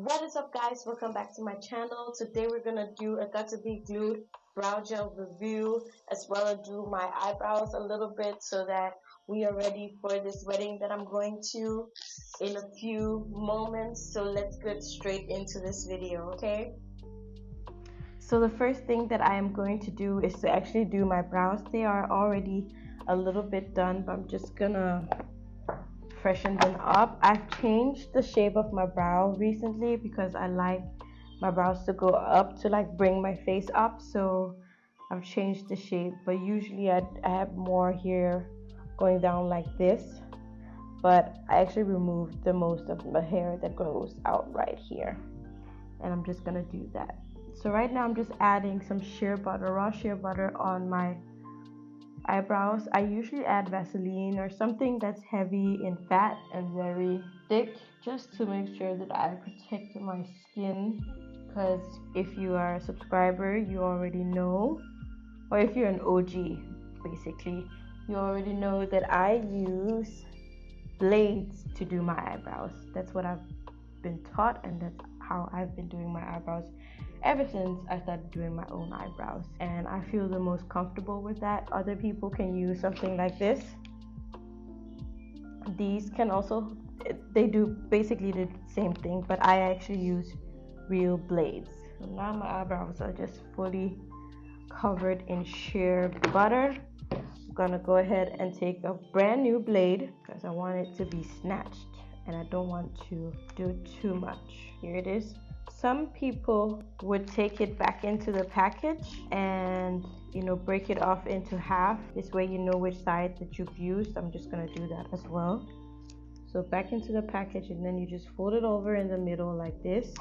What is up, guys? Welcome back to my channel. Today we're gonna do a Got2B Glued Brow Gel review, as well as do my eyebrows a little bit so that we are ready for this wedding that I'm going to in a few moments. So let's get straight into this video, okay? So the first thing that I am going to do is to actually do my brows. They are already a little bit done, but I'm just gonna freshen them up. I've changed the shape of my brow recently because I like my brows to go up to like bring my face up, so I've changed the shape. But usually I have more here going down like this, but I actually removed the most of the hair that goes out right here, and I'm just gonna do that. So right now I'm just adding some shea butter, raw shea butter on my eyebrows. I usually add Vaseline or something that's heavy in fat and very thick, just to make sure that I protect my skin. Because if you are a subscriber, you already know, or if you're an OG, basically, you already know that I use blades to do my eyebrows. That's what I've been taught, and that's how I've been doing my eyebrows ever since I started doing my own eyebrows, and I feel the most comfortable with that. Other people can use something like this. These can also, they do basically the same thing, but I actually use real blades. So now my eyebrows are just fully covered in shea butter. I'm gonna go ahead and take a brand new blade because I want it to be snatched and I don't want to do too much. Here it is. Some people would take it back into the package and, break it off into half. This way you know which side that you've used. I'm just gonna do that as well. So back into the package, and then you just fold it over in the middle like this.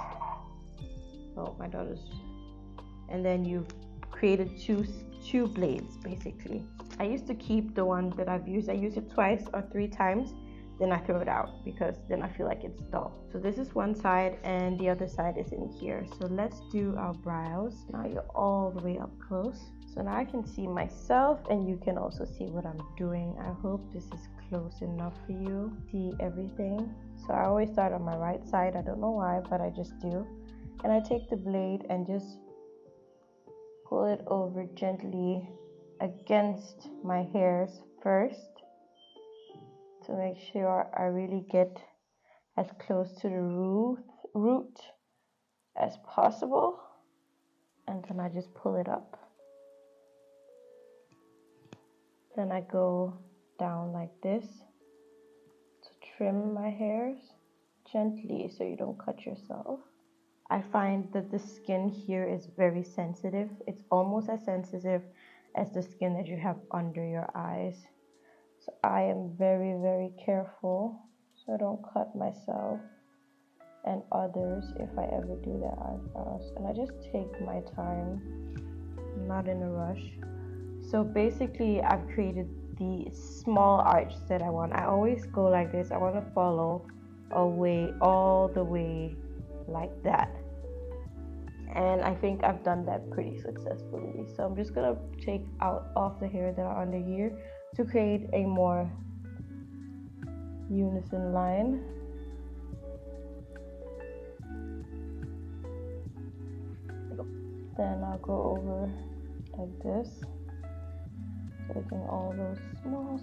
Oh, my daughter's. And then you've created two blades basically. I used to keep the one that I've used. I use it twice or 3 times. Then I throw it out because then I feel like it's dull. So this is one side and the other side is in here. So let's do our brows. Now you're all the way up close. So now I can see myself and you can also see what I'm doing. I hope this is close enough for you. See everything. So I always start on my right side. I don't know why, but I just do. And I take the blade and just pull it over gently against my hairs first, to make sure I really get as close to the root as possible, and then I just pull it up. Then I go down like this to trim my hairs gently so you don't cut yourself. I find that the skin here is very sensitive. It's almost as sensitive as the skin that you have under your eyes. So I am very, very careful so I don't cut myself and others if I ever do their eyebrows. And I just take my time, I'm not in a rush. So basically I've created the small arch that I want. I always go like this. I want to follow all the way like that. And I think I've done that pretty successfully. So I'm just gonna take out all the hair that are under here to create a more unison line. Then I'll go over like this, taking all those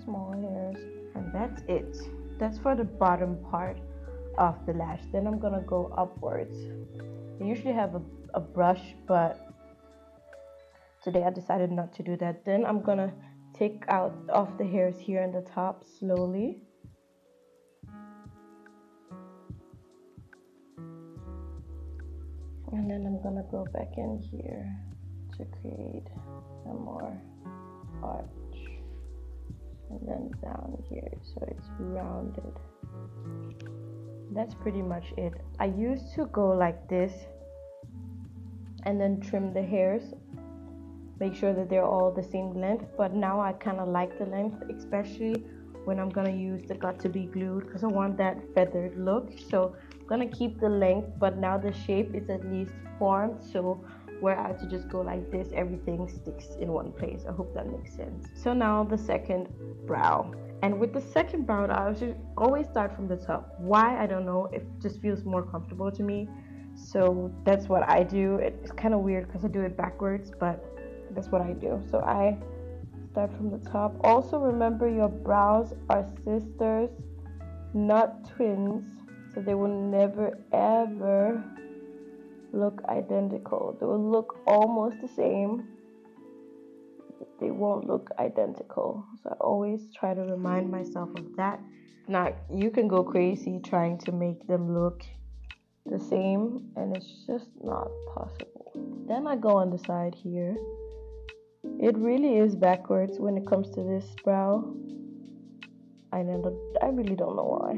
small hairs, and that's it. That's for the bottom part of the lash. Then I'm gonna go upwards. I usually have a brush, but today I decided not to do that. Then I'm gonna take out of the hairs here on the top slowly. And then I'm gonna go back in here to create a more arch. And then down here so it's rounded. That's pretty much it. I used to go like this and then trim the hairs, make sure that they're all the same length, but now I kind of like the length, especially when I'm gonna use the Got2B Glued, because I want that feathered look. So I'm gonna keep the length, but now the shape is at least formed, so where I have to just go like this, everything sticks in one place. I hope that makes sense. So now the second brow. And with the second brow, I should always start from the top. Why? I don't know. It just feels more comfortable to me. So that's what I do. It's kind of weird because I do it backwards, but that's what I do. So I start from the top. Also remember, your brows are sisters, not twins, so they will never ever look identical. They will look almost the same, but they won't look identical. So I always try to remind myself of that. Now, you can go crazy trying to make them look the same, and it's just not possible. Then I go on the side here. It really is backwards when it comes to this brow. I really don't know why.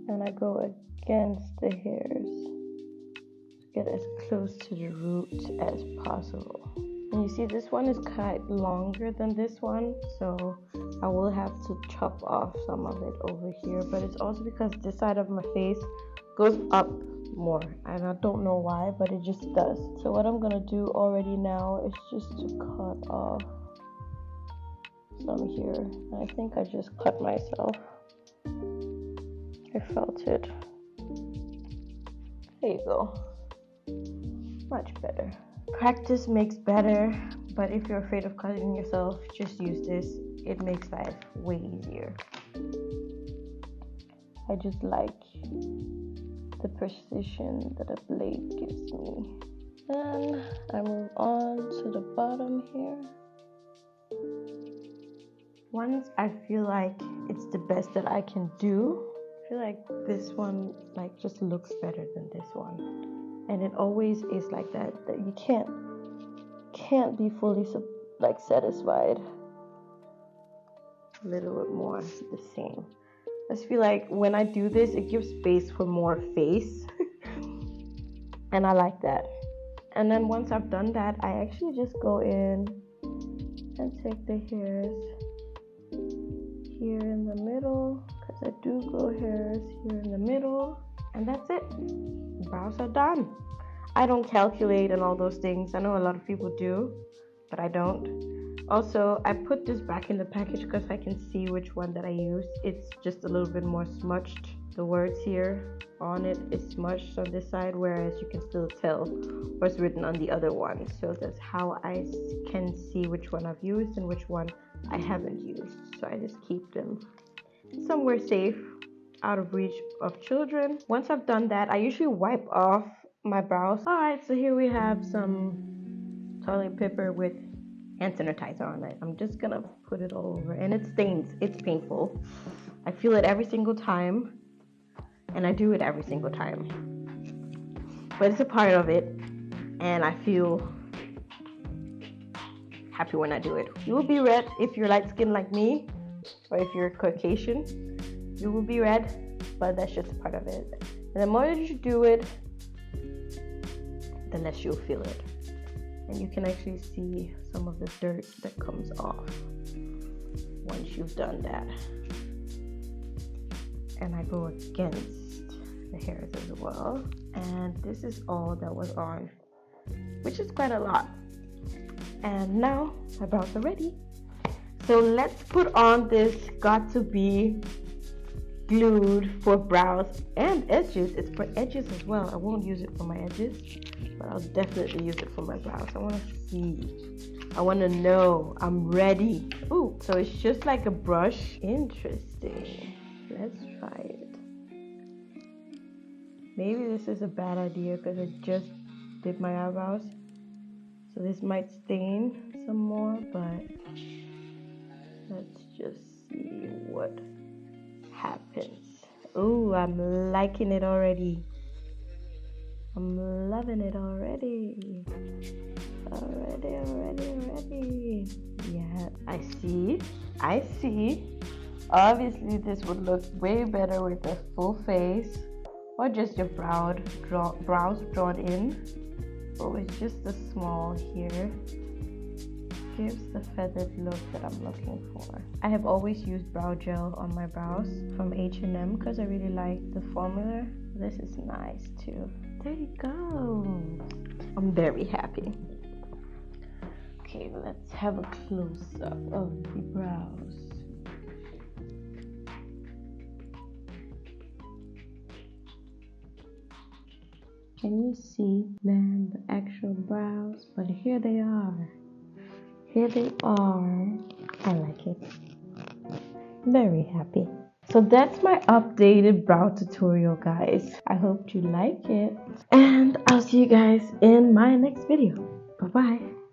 And I go against the hairs to get as close to the root as possible. And you see, this one is quite longer than this one, so I will have to chop off some of it over here. But it's also because this side of my face goes up more, and I don't know why, but it just does. So what I'm gonna do already now is just to cut off some here. I think I just cut myself. I felt it. There you go. Much better. Practice makes better, but if you're afraid of cutting yourself, just use this. It makes life way easier. I just like the precision that a blade gives me. Then I move on to the bottom here. Once I feel like it's the best that I can do, I feel like this one just looks better than this one. And it always is like that you can't be fully satisfied. A little bit more the same. I just feel like when I do this, it gives space for more face. And I like that. And then once I've done that, I actually just go in and take the hairs here in the middle, because I do grow hairs here in the middle, and that's it. Brows are done. I don't calculate and all those things. I know a lot of people do, but I don't. Also, I put this back in the package because I can see which one that I use. It's just a little bit more smudged. The words here on it is smudged on this side, whereas you can still tell what's written on the other one. So that's how I can see which one I've used and which one I haven't used. So I just keep them somewhere safe, out of reach of children. Once I've done that, I usually wipe off my brows. Alright, so here we have some toilet paper with hand sanitizer on it. I'm just gonna put it all over, and it stains. It's painful. I feel it every single time, and I do it every single time, but it's a part of it, and I feel happy when I do it. You will be red if you're light skinned like me, or if you're Caucasian, you will be red, but that's just a part of it. And the more that you do it, the less you'll feel it. And you can actually see some of the dirt that comes off once you've done that. And I go against the hairs as well. And this is all that was on, which is quite a lot. And now my brows are ready. So let's put on this Got2B Glued for brows and edges. It's for edges as well. I won't use it for my edges, but I'll definitely use it for my brows. I want to see. I want to know. I'm ready. Ooh, so it's just like a brush. Interesting. Let's try it. Maybe this is a bad idea because I just did my eyebrows. So this might stain some more, but let's just see what happens. Ooh, I'm liking it already. I'm loving it already. Already. Yeah, I see. Obviously, this would look way better with a full face, or just your brows drawn in. Oh, it's just a small here. Gives the feathered look that I'm looking for. I have always used brow gel on my brows from H&M because I really like the formula. This is nice too. There you go. I'm very happy. Okay, let's have a close-up of the brows. Can you see then the actual brows? But here they are. Here they are. I like it. Very happy. So that's my updated brow tutorial, guys. I hope you like it. And I'll see you guys in my next video. Bye-bye.